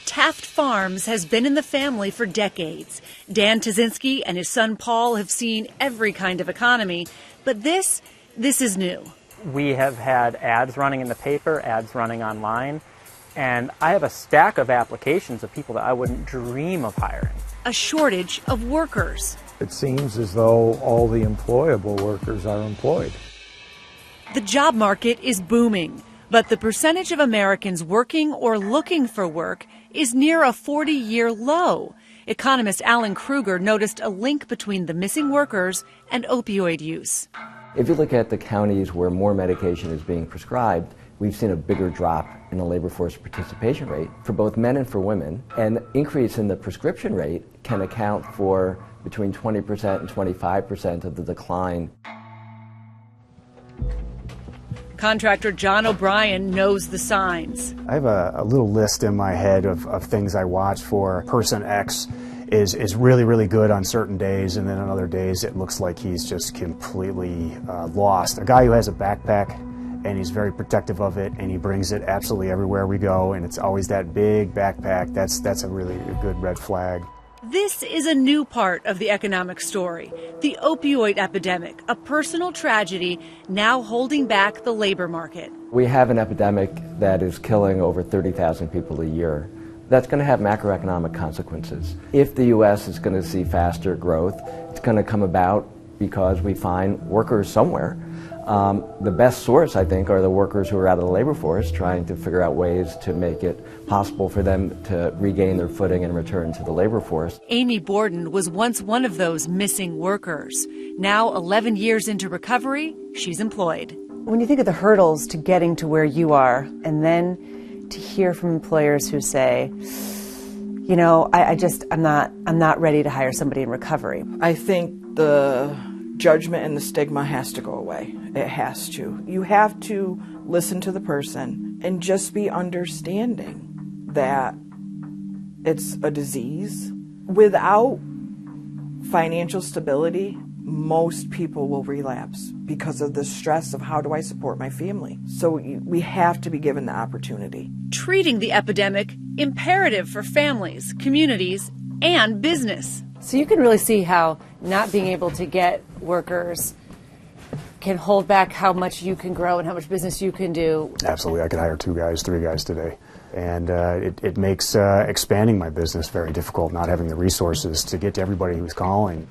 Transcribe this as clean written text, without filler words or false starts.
Taft Farms has been in the family for decades. Dan Tazinski and his son Paul have seen every kind of economy, but this is new. We have had ads running in the paper, ads running online, and I have a stack of applications of people that I wouldn't dream of hiring. A shortage of workers. It seems as though all the employable workers are employed. The job market is booming, but the percentage of Americans working or looking for work is near a 40-year low. Economist Alan Kruger noticed a link between the missing workers and opioid use. If you look at the counties where more medication is being prescribed, we've seen a bigger drop in the labor force participation rate for both men and for women. And the increase in the prescription rate can account for between 20% and 25% of the decline. Contractor John O'Brien knows the signs. I have a little list in my head of things I watch for. Person X is really, really good on certain days, and then on other days it looks like he's just completely lost. A guy who has a backpack, and he's very protective of it, and he brings it absolutely everywhere we go, and it's always that big backpack. That's a really good red flag. This is a new part of the economic story, the opioid epidemic, a personal tragedy now holding back the labor market. We have an epidemic that is killing over 30,000 people a year. That's going to have macroeconomic consequences. If the U.S. is going to see faster growth, it's going to come about because we find workers somewhere. The best source, I think, are the workers who are out of the labor force trying to figure out ways to make it possible for them to regain their footing and return to the labor force. Amy Borden was once one of those missing workers. Now, 11 years into recovery, she's employed. When you think of the hurdles to getting to where you are, and then to hear from employers who say, you know, I'm not ready to hire somebody in recovery. I think the judgment and the stigma has to go away. It has to. You have to listen to the person and just be understanding that it's a disease. Without financial stability, most people will relapse because of the stress of how do I support my family. So we have to be given the opportunity. Treating the epidemic imperative for families, communities, and business. So you can really see how not being able to get workers can hold back how much you can grow and how much business you can do. Absolutely. I could hire 2 guys, 3 guys today. And it makes expanding my business very difficult, not having the resources to get to everybody who's calling.